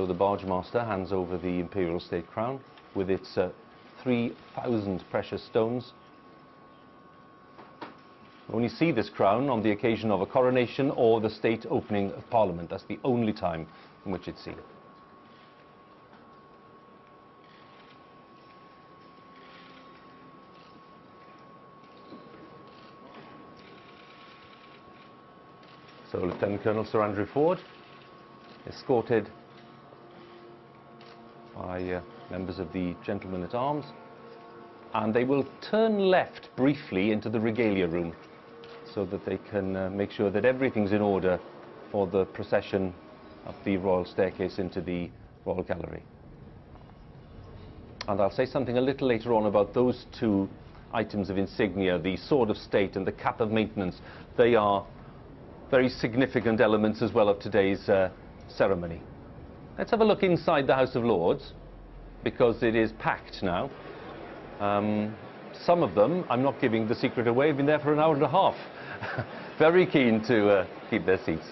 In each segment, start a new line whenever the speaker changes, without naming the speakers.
So the barge master hands over the Imperial State Crown with its 3,000 precious stones. You only see this crown on the occasion of a coronation or the state opening of Parliament. That's the only time in which it's seen. So Lieutenant Colonel Sir Andrew Ford, escorted by members of the Gentlemen at Arms, and they will turn left briefly into the regalia room so that they can make sure that everything's in order for the procession up the royal staircase into the Royal Gallery. And I'll say something a little later on about those two items of insignia, the Sword of State and the Cap of Maintenance. They are very significant elements as well of today's ceremony. Let's have a look inside the House of Lords, because it is packed now. Some of them, I'm not giving the secret away, have been there for an hour and a half. Very keen to keep their seats.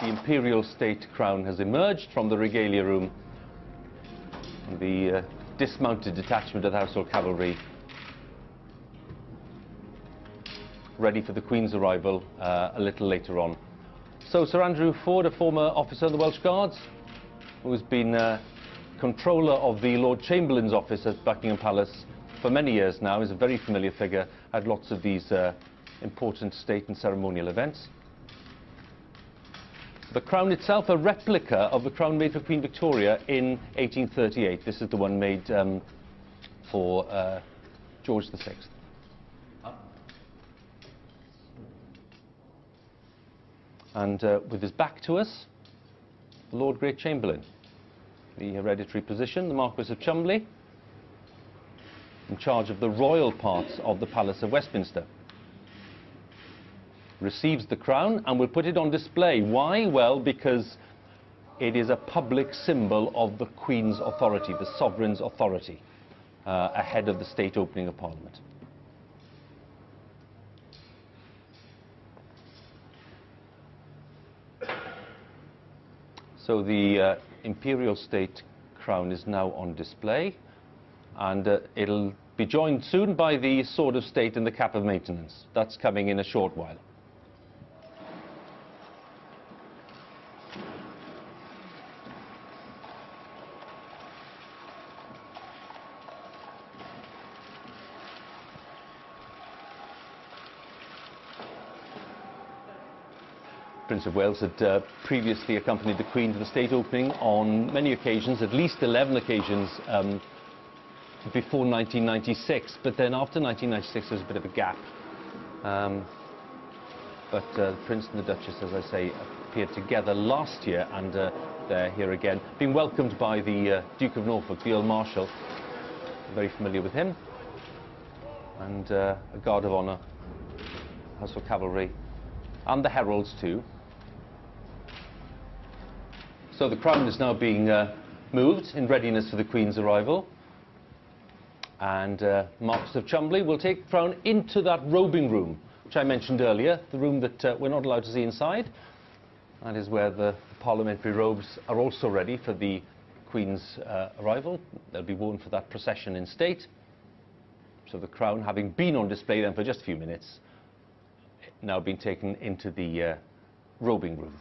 The Imperial State Crown has emerged from the regalia room. The dismounted detachment of the Household Cavalry ready for the Queen's arrival a little later on. So Sir Andrew Ford, a former officer of the Welsh Guards, who has been controller of the Lord Chamberlain's office at Buckingham Palace for many years now, is a very familiar figure at lots of these important state and ceremonial events. The crown itself, a replica of the crown made for Queen Victoria in 1838. This is the one made for George VI. And with his back to us, the Lord Great Chamberlain, the hereditary position, the Marquis of Cholmondeley, in charge of the royal parts of the Palace of Westminster. Receives the crown and will put it on display. Why? Well, because it is a public symbol of the Queen's authority, the sovereign's authority, ahead of the state opening of Parliament. So the Imperial State Crown is now on display, and it'll be joined soon by the Sword of State and the Cap of Maintenance. That's coming in a short while. Prince of Wales had previously accompanied the Queen to the state opening on many occasions, at least 11 occasions before 1996, but then after 1996 there was a bit of a gap. But the Prince and the Duchess, as I say, appeared together last year, and they're here again, being welcomed by the Duke of Norfolk, the Earl Marshal, very familiar with him, and a Guard of Honour, Household Cavalry, and the heralds too. So the crown is now being moved in readiness for the Queen's arrival, and Marquis of Cholmondeley will take the crown into that robing room which I mentioned earlier, the room that we're not allowed to see inside. That is where the parliamentary robes are also ready for the Queen's arrival. They'll be worn for that procession in state. So the crown, having been on display then for just a few minutes, now being taken into the robing room.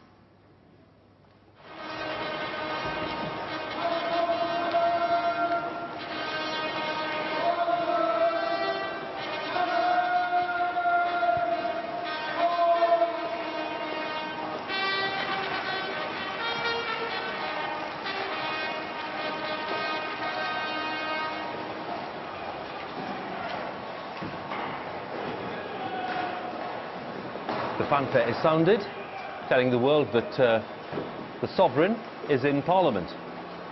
The fanfare is sounded, telling the world that the sovereign is in Parliament.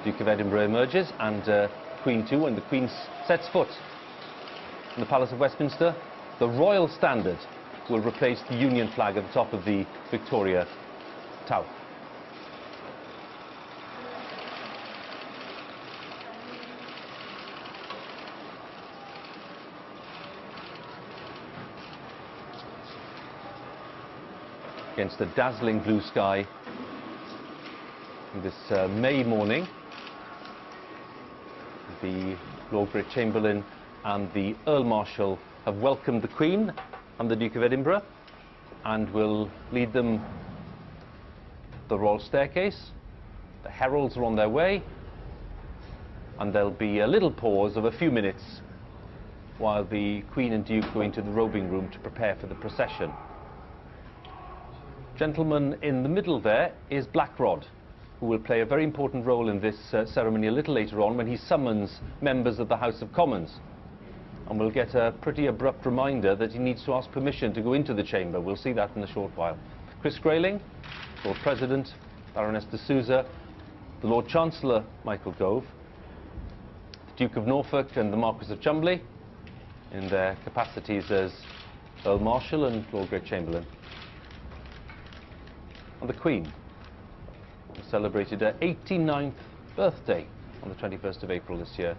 Duke of Edinburgh emerges, and Queen too, and the Queen sets foot in the Palace of Westminster. The royal standard will replace the Union flag at the top of the Victoria Tower. Against a dazzling blue sky this May morning, the Lord Great Chamberlain and the Earl Marshal have welcomed the Queen and the Duke of Edinburgh and will lead them the royal staircase. The heralds are on their way, and there'll be a little pause of a few minutes while the Queen and Duke go into the robing room to prepare for the procession. Gentleman in the middle there is Black Rod, who will play a very important role in this ceremony a little later on when he summons members of the House of Commons. And we'll get a pretty abrupt reminder that he needs to ask permission to go into the chamber. We'll see that in a short while. Chris Grayling, Lord President, Baroness de Souza, the Lord Chancellor Michael Gove, the Duke of Norfolk and the Marquis of Cholmondeley in their capacities as Earl Marshal and Lord Great Chamberlain. And the Queen celebrated her 89th birthday on the 21st of April this year,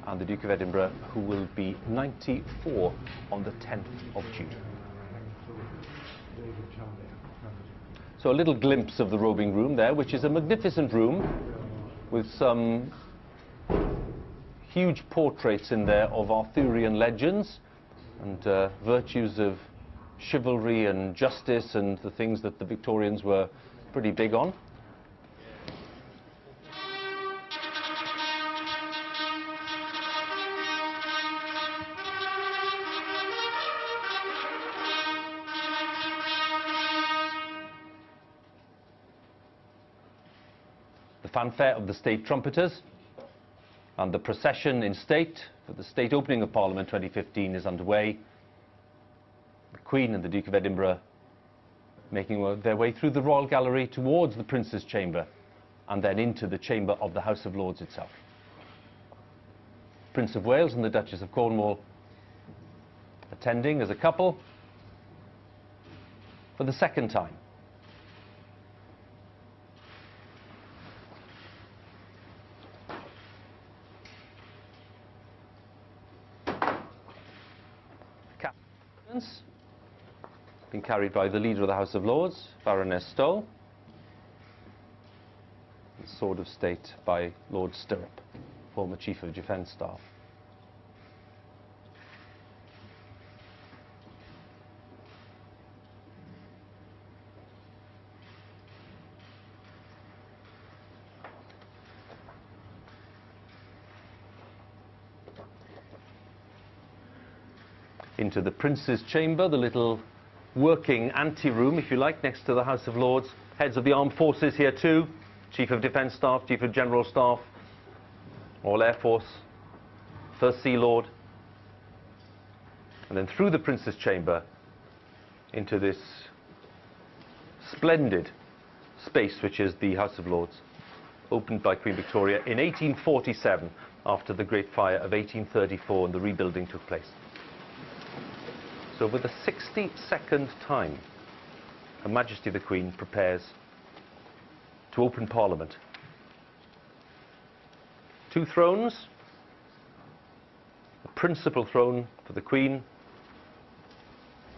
and the Duke of Edinburgh, who will be 94 on the 10th of June. So a little glimpse of the robing room there, which is a magnificent room with some huge portraits in there of Arthurian legends and virtues of chivalry and justice and the things that the Victorians were pretty big on. The fanfare of the state trumpeters and the procession in state for the state opening of Parliament 2015 is underway. The Queen and the Duke of Edinburgh making their way through the Royal Gallery towards the Prince's Chamber and then into the chamber of the House of Lords itself. Prince of Wales and the Duchess of Cornwall attending as a couple for the second time. Been carried by the Leader of the House of Lords, Baroness Stoll. The Sword of State by Lord Stirrup, former Chief of Defence Staff. Into the Prince's Chamber, the little working ante-room, if you like, next to the House of Lords. Heads of the armed forces here too, Chief of Defence Staff, Chief of General Staff, Royal Air Force, First Sea Lord. And then through the Prince's Chamber into this splendid space which is the House of Lords, opened by Queen Victoria in 1847 after the Great Fire of 1834 and the rebuilding took place. So for the 62nd time, Her Majesty the Queen prepares to open Parliament. Two thrones, the principal throne for the Queen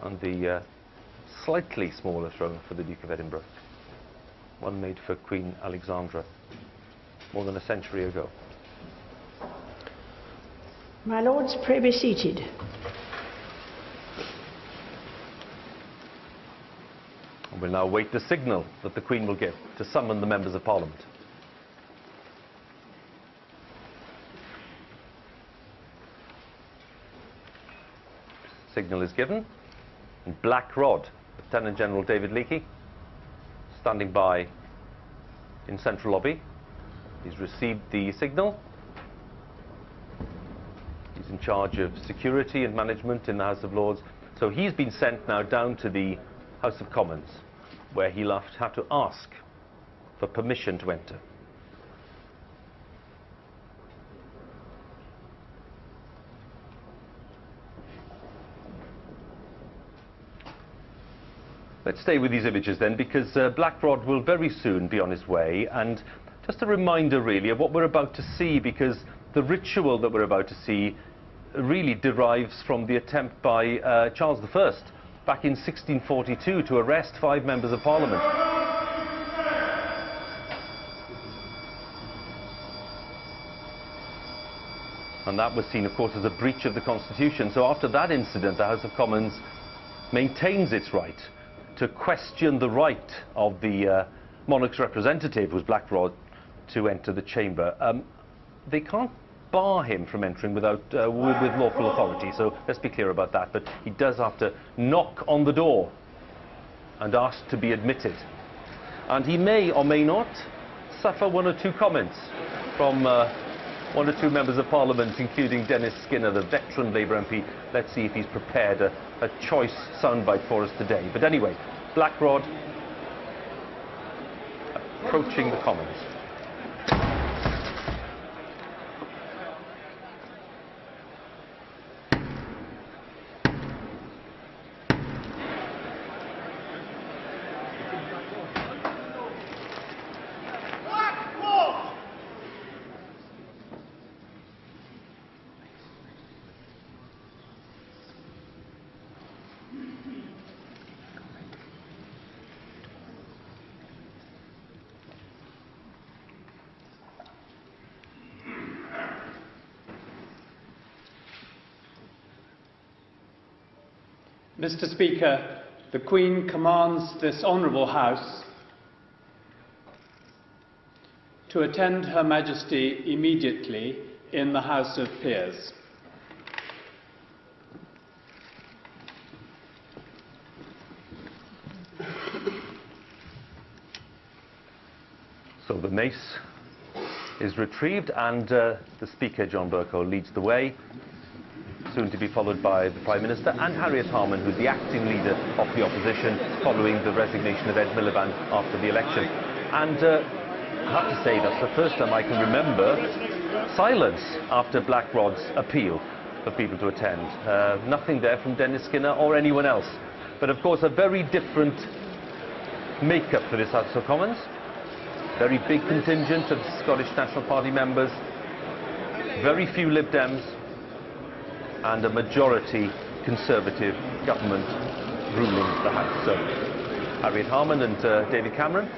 and the slightly smaller throne for the Duke of Edinburgh, one made for Queen Alexandra more than a century ago.
My lords, pray be seated.
We'll now wait the signal that the Queen will give to summon the members of Parliament. Signal is given, and Black Rod, Lieutenant General David Leakey, standing by in central lobby. He's received the signal. He's in charge of security and management in the House of Lords. So he's been sent now down to the House of Commons, where he'll have to ask for permission to enter. Let's stay with these images then, because Blackrod will very soon be on his way, and just a reminder really of what we're about to see, because the ritual that we're about to see really derives from the attempt by Charles I back in 1642 to arrest 5 members of Parliament. And that was seen, of course, as a breach of the Constitution. So after that incident, the House of Commons maintains its right to question the right of the monarch's representative, who was Blackrod, to enter the chamber. They can't bar him from entering without with lawful authority, so let's be clear about that. But he does have to knock on the door and ask to be admitted. And he may or may not suffer 1 or 2 comments from 1 or 2 members of Parliament, including Dennis Skinner, the veteran Labour MP. Let's see if he's prepared a choice soundbite for us today. But anyway, Blackrod approaching the Commons.
Mr. Speaker, the Queen commands this Honourable House to attend Her Majesty immediately in the House of Peers.
So the mace is retrieved, and the Speaker, John Bercow, leads the way, soon to be followed by the Prime Minister and Harriet Harman, who's the acting leader of the opposition following the resignation of Ed Miliband after the election. And I have to say that's the first time I can remember silence after Blackrod's appeal for people to attend. Nothing there from Dennis Skinner or anyone else. But of course a very different makeup for this House of Commons. Very big contingent of Scottish National Party members, very few Lib Dems, and a majority Conservative government ruling the House. So Harriet Harman and David Cameron,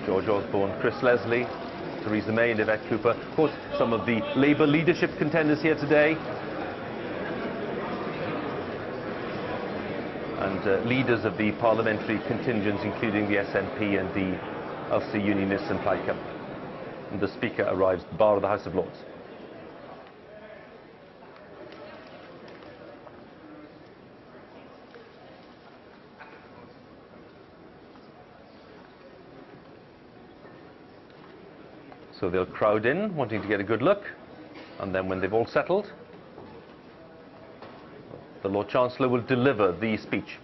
George Osborne, Chris Leslie, Theresa May and Yvette Cooper. Of course, some of the Labour leadership contenders here today. And leaders of the parliamentary contingents, including the SNP and the Ulster Unionists and Plaid Cymru. And the Speaker arrives at the bar of the House of Lords. So they'll crowd in, wanting to get a good look, and then when they've all settled, the Lord Chancellor will deliver the speech.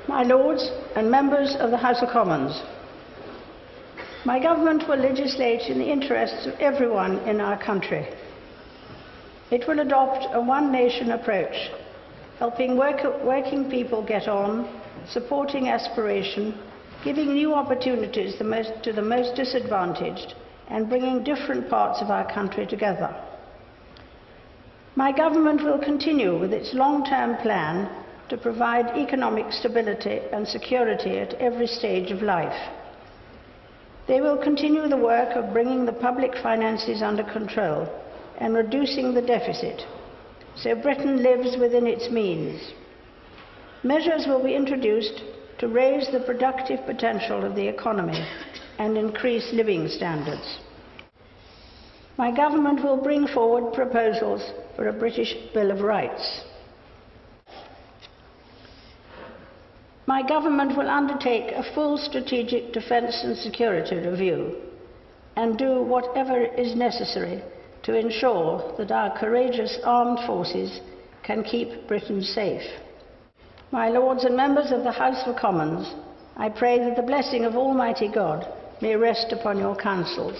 My Lords and members of the House of Commons, my government will legislate in the interests of everyone in our country. It will adopt a one-nation approach, helping working people get on, supporting aspiration, giving new opportunities to the most disadvantaged, and bringing different parts of our country together. My government will continue with its long-term plan to provide economic stability and security at every stage of life. They will continue the work of bringing the public finances under control and reducing the deficit, so Britain lives within its means. Measures will be introduced to raise the productive potential of the economy and increase living standards. My government will bring forward proposals for a British Bill of Rights. My government will undertake a full strategic defence and security review and do whatever is necessary to ensure that our courageous armed forces can keep Britain safe. My Lords and members of the House of Commons, I pray that the blessing of Almighty God may rest upon your councils.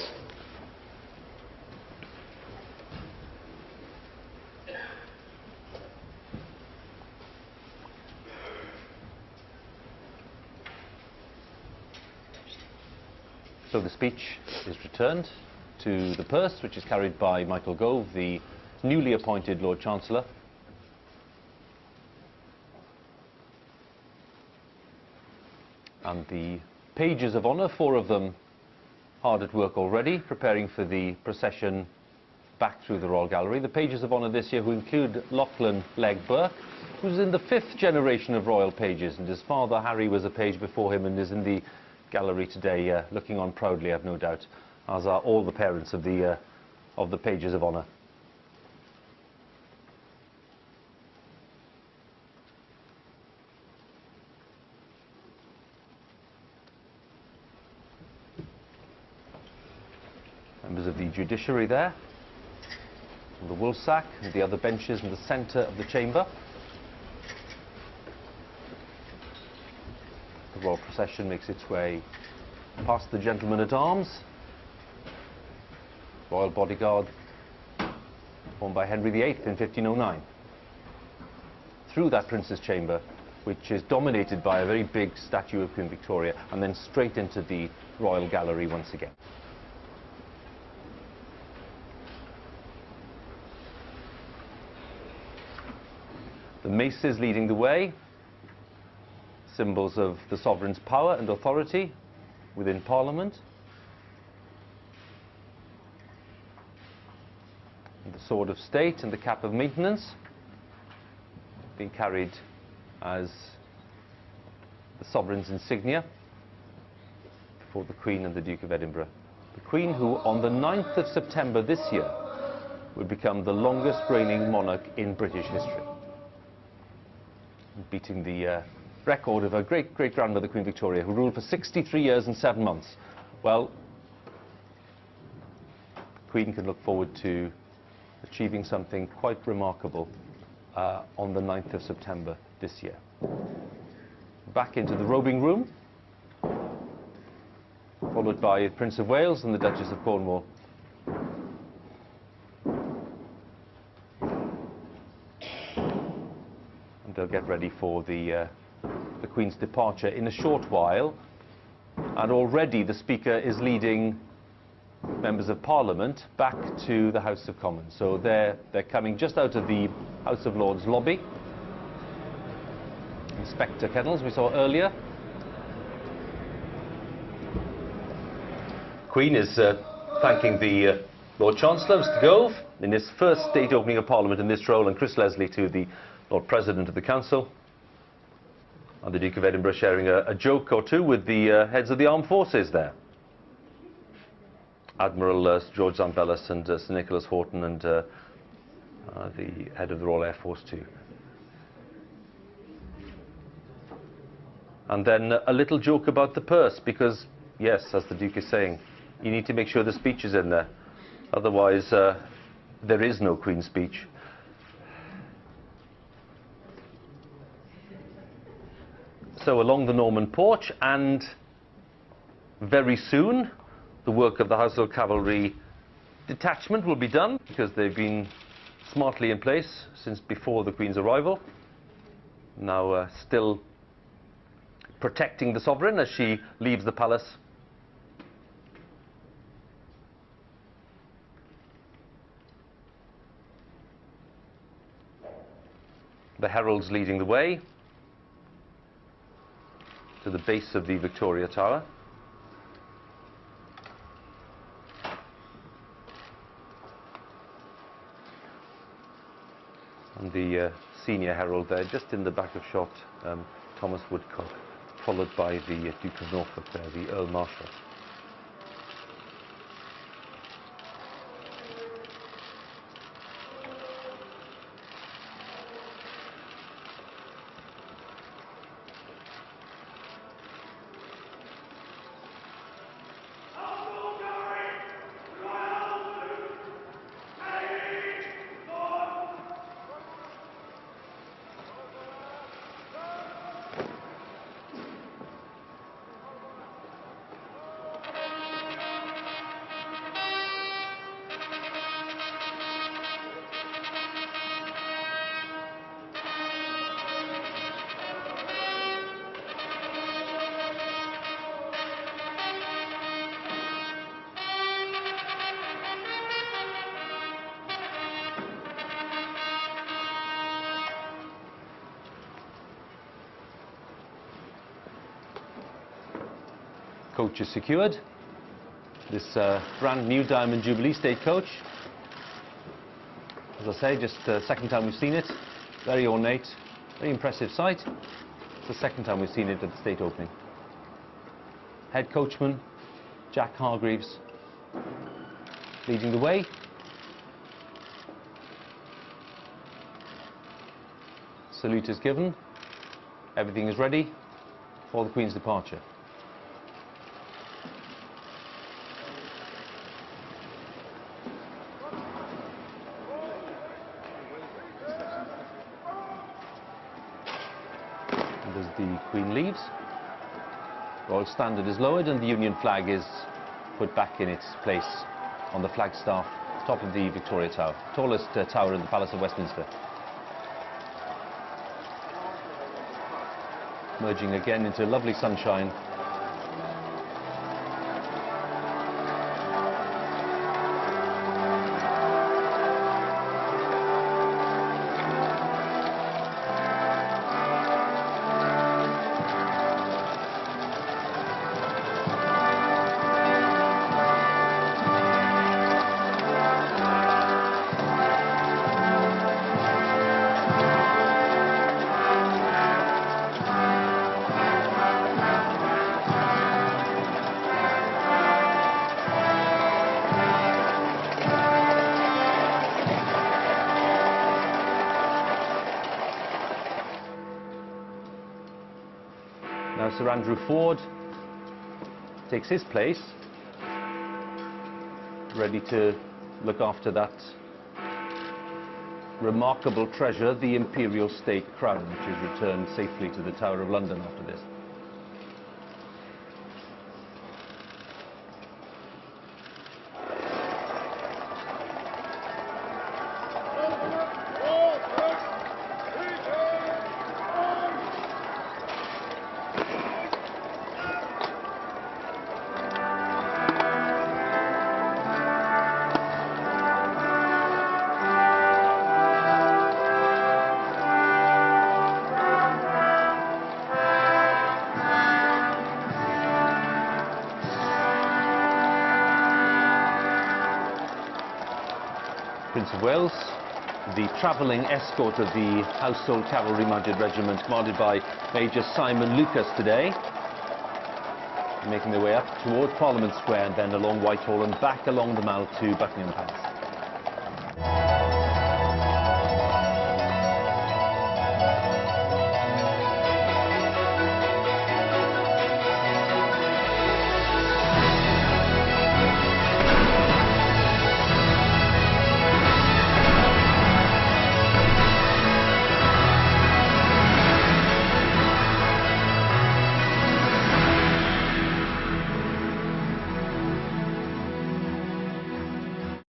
So the speech is returned to the purse, which is carried by Michael Gove, the newly appointed Lord Chancellor. And the pages of honour, 4 of them hard at work already, preparing for the procession back through the Royal Gallery. The pages of honour this year who include Lachlan Legg Burke, who's in the 5th generation of royal pages, and his father Harry was a page before him and is in the gallery today, looking on proudly, I've no doubt, as are all the parents of the pages of honour. Members of the judiciary there, on the woolsack and the other benches in the centre of the chamber. The royal procession makes its way past the gentlemen-at-arms, royal bodyguard formed by Henry VIII in 1509, through that Prince's Chamber, which is dominated by a very big statue of Queen Victoria, and then straight into the Royal Gallery once again. The maces leading the way, symbols of the sovereign's power and authority within Parliament. And the sword of state and the cap of maintenance being carried as the sovereign's insignia for the Queen and the Duke of Edinburgh. The Queen, who on the 9th of September this year would become the longest reigning monarch in British history, beating the record of her great-great-grandmother Queen Victoria, who ruled for 63 years and 7 months. Well, the Queen can look forward to achieving something quite remarkable on the 9th of September this year. Back into the robing room, followed by Prince of Wales and the Duchess of Cornwall. And they'll get ready for the Queen's departure in a short while. And already the Speaker is leading members of Parliament back to the House of Commons. So they're coming just out of the House of Lords lobby. Inspector Kennels we saw earlier. Queen is thanking the Lord Chancellor, Mr. Gove, in his first state opening of Parliament in this role, and Chris Leslie to the Lord President of the Council. And the Duke of Edinburgh sharing a joke or two with the heads of the armed forces there. Admiral George Zambellis and Sir Nicholas Horton and the head of the Royal Air Force too. And then a little joke about the purse, because, yes, as the Duke is saying, you need to make sure the speech is in there. Otherwise, there is no Queen's speech. So along the Norman porch, and very soon, the work of the Household Cavalry detachment will be done, because they've been smartly in place since before the Queen's arrival. Now still protecting the sovereign as she leaves the palace. The heralds leading the way, to the base of the Victoria Tower. And the senior herald there, just in the back of shot, Thomas Woodcock, followed by the Duke of Norfolk there, the Earl Marshal. Coach is secured. This brand new Diamond Jubilee State coach. As I say, just the second time we've seen it. Very ornate, very impressive sight. It's the second time we've seen it at the state opening. Head coachman Jack Hargreaves leading the way. Salute is given. Everything is ready for the Queen's departure. As the Queen leaves, Royal Standard is lowered and the Union flag is put back in its place on the flagstaff, top of the Victoria Tower, tallest tower in the Palace of Westminster. Merging again into lovely sunshine. Now Sir Andrew Ford takes his place, ready to look after that remarkable treasure, the Imperial State Crown, which is returned safely to the Tower of London after this. Prince of Wales, the travelling escort of the Household Cavalry Mounted Regiment, commanded by Major Simon Lucas today, making their way up toward Parliament Square and then along Whitehall and back along the Mall to Buckingham Palace.